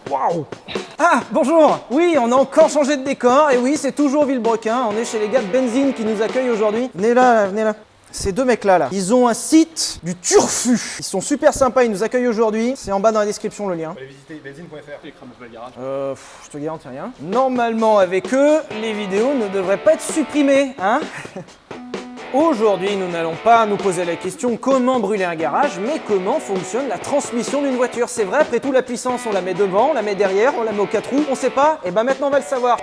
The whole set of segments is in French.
Waouh! Ah, bonjour! Oui, on a encore changé de décor, et oui, c'est toujours Villebrequin. On est chez les gars de Benzine qui nous accueillent aujourd'hui. Venez là, venez là. Ces deux mecs-là, ils ont un site du turfu. Ils sont super sympas, ils nous accueillent aujourd'hui. C'est en bas dans la description le lien. Allez visiter benzine.fr. Et crame le garage. Je te garantis rien. Normalement, avec eux, les vidéos ne devraient pas être supprimées, hein? Aujourd'hui, nous n'allons pas nous poser la question comment brûler un garage, mais comment fonctionne la transmission d'une voiture. C'est vrai, après tout, la puissance, on la met devant, on la met derrière, on la met aux 4 roues, on sait pas? Et ben maintenant, on va le savoir.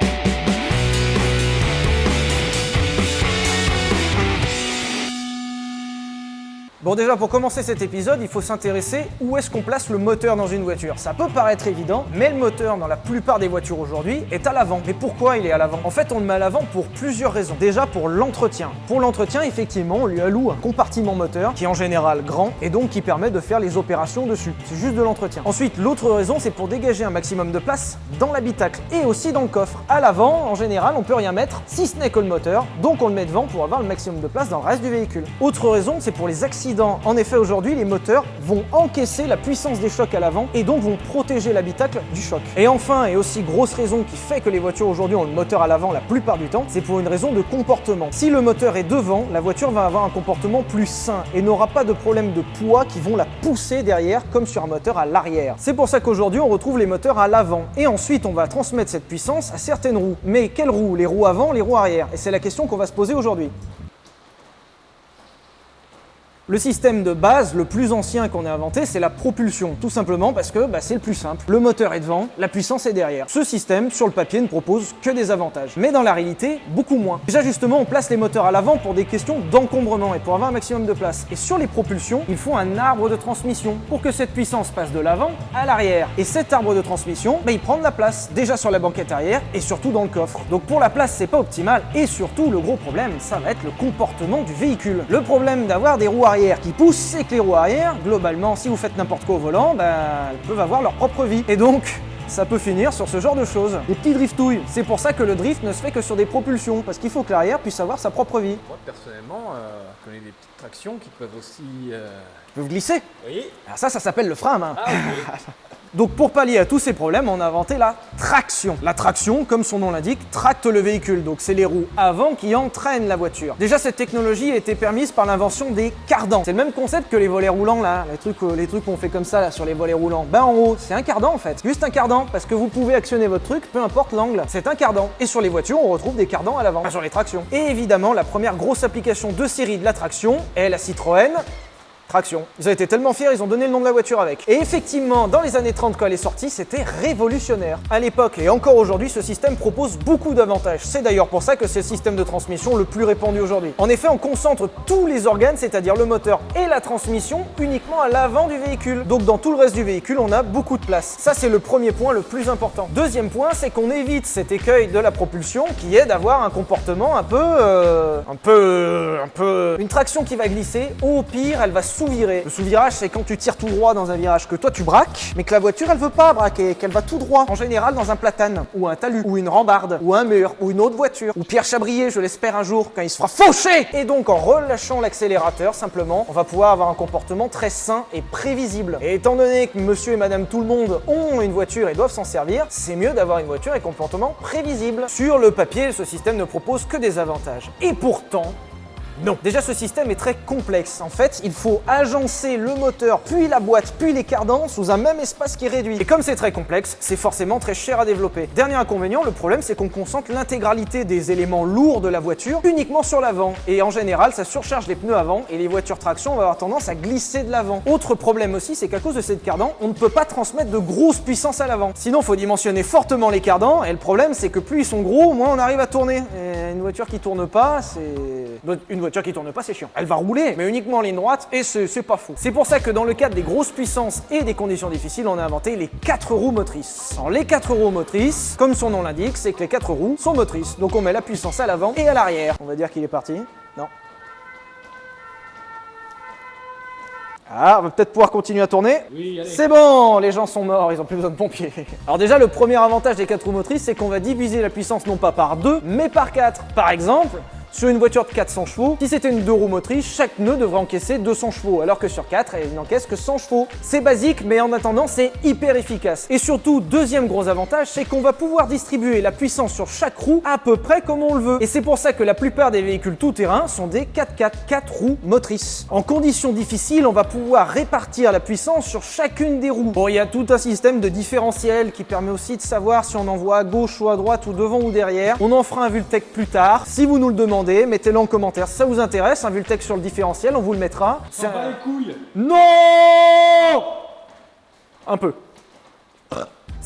Bon, déjà, pour commencer cet épisode, il faut s'intéresser où est-ce qu'on place le moteur dans une voiture. Ça peut paraître évident, mais le moteur, dans la plupart des voitures aujourd'hui, est à l'avant. Mais pourquoi il est à l'avant? En fait, on le met à l'avant pour plusieurs raisons. Déjà, pour l'entretien. Pour l'entretien, effectivement, on lui alloue un compartiment moteur qui est en général grand et donc qui permet de faire les opérations dessus. C'est juste de l'entretien. Ensuite, l'autre raison, c'est pour dégager un maximum de place dans l'habitacle et aussi dans le coffre. À l'avant, en général, on peut rien mettre, si ce n'est que le moteur, donc on le met devant pour avoir le maximum de place dans le reste du véhicule. Autre raison, c'est pour les accidents. En effet, aujourd'hui, les moteurs vont encaisser la puissance des chocs à l'avant et donc vont protéger l'habitacle du choc. Et enfin, et aussi grosse raison qui fait que les voitures aujourd'hui ont le moteur à l'avant la plupart du temps, c'est pour une raison de comportement. Si le moteur est devant, la voiture va avoir un comportement plus sain et n'aura pas de problème de poids qui vont la pousser derrière comme sur un moteur à l'arrière. C'est pour ça qu'aujourd'hui, on retrouve les moteurs à l'avant. Et ensuite, on va transmettre cette puissance à certaines roues. Mais quelles roues? Les roues avant, les roues arrière? Et c'est la question qu'on va se poser aujourd'hui. Le système de base, le plus ancien qu'on ait inventé, c'est la propulsion. Tout simplement parce que c'est le plus simple. Le moteur est devant, la puissance est derrière. Ce système, sur le papier, ne propose que des avantages. Mais dans la réalité, beaucoup moins. Déjà justement, on place les moteurs à l'avant pour des questions d'encombrement et pour avoir un maximum de place. Et sur les propulsions, il faut un arbre de transmission pour que cette puissance passe de l'avant à l'arrière. Et cet arbre de transmission, il prend de la place, déjà sur la banquette arrière et surtout dans le coffre. Donc pour la place, c'est pas optimal. Et surtout, le gros problème, ça va être le comportement du véhicule. Le problème d'avoir des roues arrière qui poussent, c'est que les roues arrière, globalement, si vous faites n'importe quoi au volant, elles peuvent avoir leur propre vie. Et donc, ça peut finir sur ce genre de choses. Des petits driftouilles. C'est pour ça que le drift ne se fait que sur des propulsions, parce qu'il faut que l'arrière puisse avoir sa propre vie. Moi, personnellement, je connais des petites tractions qui peuvent aussi... peuvent glisser. Oui. Alors ça s'appelle le frein à main. Ah, okay. Donc pour pallier à tous ces problèmes, on a inventé la traction. La traction, comme son nom l'indique, tracte le véhicule. Donc c'est les roues avant qui entraînent la voiture. Déjà, cette technologie a été permise par l'invention des cardans. C'est le même concept que les volets roulants là, les trucs qu'on fait comme ça là, sur les volets roulants. En haut, c'est un cardan en fait. Juste un cardan, parce que vous pouvez actionner votre truc, peu importe l'angle. C'est un cardan. Et sur les voitures, on retrouve des cardans à l'avant. Enfin, sur les tractions. Et évidemment, la première grosse application de série de la traction est la Citroën Traction. Ils ont été tellement fiers, ils ont donné le nom de la voiture avec. Et effectivement, dans les années 30, quand elle est sortie, c'était révolutionnaire. À l'époque et encore aujourd'hui, ce système propose beaucoup d'avantages. C'est d'ailleurs pour ça que c'est le système de transmission le plus répandu aujourd'hui. En effet, on concentre tous les organes, c'est-à-dire le moteur et la transmission, uniquement à l'avant du véhicule. Donc dans tout le reste du véhicule, on a beaucoup de place. Ça, c'est le premier point le plus important. Deuxième point, c'est qu'on évite cet écueil de la propulsion qui est d'avoir un comportement un peu... Une traction qui va glisser, au pire, elle va sous-virer. Le sous-virage, c'est quand tu tires tout droit dans un virage, que toi tu braques, mais que la voiture elle veut pas braquer, qu'elle va tout droit. En général dans un platane, ou un talus, ou une rambarde, ou un mur, ou une autre voiture, ou Pierre Chabrier, je l'espère un jour, quand il se fera faucher. Et donc en relâchant l'accélérateur, simplement, on va pouvoir avoir un comportement très sain et prévisible. Et étant donné que monsieur et madame tout le monde ont une voiture et doivent s'en servir, c'est mieux d'avoir une voiture et comportement prévisible. Sur le papier, ce système ne propose que des avantages. Et pourtant, non. Déjà, ce système est très complexe. En fait, il faut agencer le moteur, puis la boîte, puis les cardans sous un même espace qui est réduit. Et comme c'est très complexe, c'est forcément très cher à développer. Dernier inconvénient, le problème, c'est qu'on concentre l'intégralité des éléments lourds de la voiture uniquement sur l'avant. Et en général, ça surcharge les pneus avant et les voitures traction vont avoir tendance à glisser de l'avant. Autre problème aussi, c'est qu'à cause de ces cardans, on ne peut pas transmettre de grosses puissances à l'avant. Sinon, il faut dimensionner fortement les cardans. Et le problème, c'est que plus ils sont gros, moins on arrive à tourner. Et une voiture qui tourne pas, Une voiture qui tourne pas, c'est chiant. Elle va rouler, mais uniquement en ligne droite, et c'est pas fou. C'est pour ça que dans le cadre des grosses puissances et des conditions difficiles, on a inventé les 4 roues motrices. Alors les 4 roues motrices, comme son nom l'indique, c'est que les 4 roues sont motrices. Donc on met la puissance à l'avant et à l'arrière. On va dire qu'il est parti. Non. Ah, on va peut-être pouvoir continuer à tourner. Oui, allez. C'est bon, les gens sont morts, ils ont plus besoin de pompiers. Alors déjà, le premier avantage des 4 roues motrices, c'est qu'on va diviser la puissance non pas par 2, mais par 4. Par exemple, Sur une voiture de 400 chevaux, si c'était une 2 roues motrices, chaque nœud devrait encaisser 200 chevaux, alors que sur 4, elle n'encaisse que 100 chevaux. C'est basique, mais en attendant, c'est hyper efficace. Et surtout, deuxième gros avantage, c'est qu'on va pouvoir distribuer la puissance sur chaque roue à peu près comme on le veut. Et c'est pour ça que la plupart des véhicules tout-terrain sont des 4x4, 4 roues motrices. En conditions difficiles, on va pouvoir répartir la puissance sur chacune des roues. Bon, il y a tout un système de différentiel qui permet aussi de savoir si on envoie à gauche ou à droite ou devant ou derrière. On en fera un Vultec plus tard. Si vous nous le demandez, mettez-le en commentaire si ça vous intéresse. Un Vultec sur le différentiel, on vous le mettra. Ça va les couilles. Non! Un peu.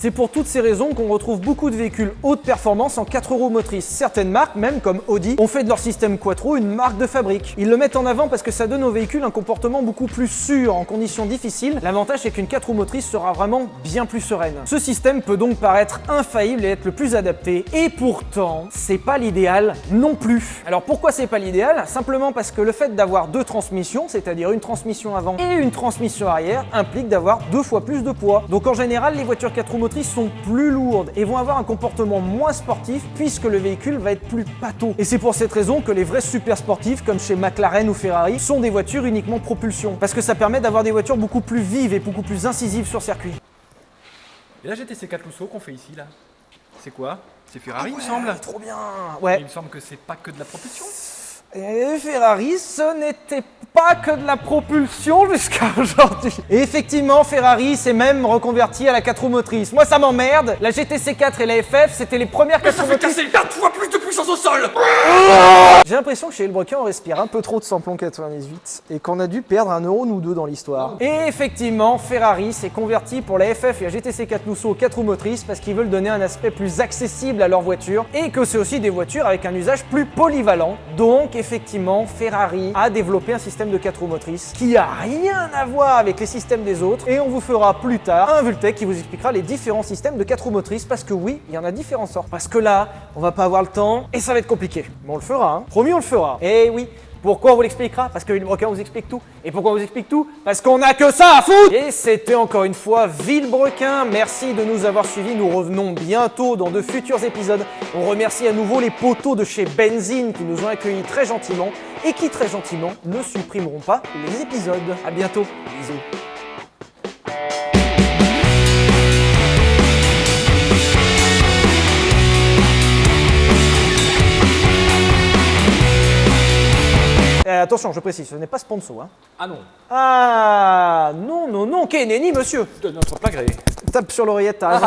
C'est pour toutes ces raisons qu'on retrouve beaucoup de véhicules haute performance en 4 roues motrices. Certaines marques, même comme Audi, ont fait de leur système Quattro une marque de fabrique. Ils le mettent en avant parce que ça donne aux véhicules un comportement beaucoup plus sûr en conditions difficiles. L'avantage c'est qu'une 4 roues motrices sera vraiment bien plus sereine. Ce système peut donc paraître infaillible et être le plus adapté. Et pourtant, c'est pas l'idéal non plus. Alors pourquoi c'est pas l'idéal? Simplement parce que le fait d'avoir 2 transmissions, c'est-à-dire une transmission avant et une transmission arrière, implique d'avoir 2 fois plus de poids. Donc en général, les voitures 4 roues motrices sont plus lourdes et vont avoir un comportement moins sportif puisque le véhicule va être plus pâteau. Et c'est pour cette raison que les vrais super sportifs comme chez McLaren ou Ferrari sont des voitures uniquement propulsion parce que ça permet d'avoir des voitures beaucoup plus vives et beaucoup plus incisives sur circuit. Et la GTC 4 Lusso qu'on fait ici là, c'est quoi? C'est Ferrari il me semble. Trop bien. Et Ouais. il me semble que c'est pas que de la propulsion. Et Ferrari, ce n'était pas que de la propulsion jusqu'à aujourd'hui. Et effectivement, Ferrari s'est même reconverti à la 4 roues motrices. Moi, ça m'emmerde. La GTC 4 et la FF, c'était les premières 4 roues motrices. 4 fois plus de puissance au sol. J'ai l'impression que chez Hellbrocken, on respire un peu trop de samplon 98 et qu'on a dû perdre un euro ou deux dans l'histoire. Et effectivement, Ferrari s'est converti pour la FF et la GTC 4 Lusso aux 4 roues motrices parce qu'ils veulent donner un aspect plus accessible à leur voiture et que c'est aussi des voitures avec un usage plus polyvalent. Donc, effectivement, Ferrari a développé un système de 4 roues motrices qui a rien à voir avec les systèmes des autres et on vous fera plus tard un Vultec qui vous expliquera les différents systèmes de 4 roues motrices parce que oui, il y en a différentes sortes. Parce que là, on va pas avoir le temps et ça va être compliqué. Mais on le fera, hein. Promis, on le fera. Et oui. Pourquoi on vous l'expliquera? Parce que Villebrequin vous explique tout. Et pourquoi on vous explique tout? Parce qu'on a que ça à foutre. Et c'était encore une fois Villebrequin. Merci de nous avoir suivis. Nous revenons bientôt dans de futurs épisodes. On remercie à nouveau les poteaux de chez Benzine qui nous ont accueillis très gentiment et qui très gentiment ne supprimeront pas les épisodes. À bientôt. Bisous. Attention, je précise, ce n'est pas sponsor. Hein. Ah non, Ah, non, non, non, qu'est nenni, monsieur. de notre plein gré. Tape sur l'oreillette, t'as raison.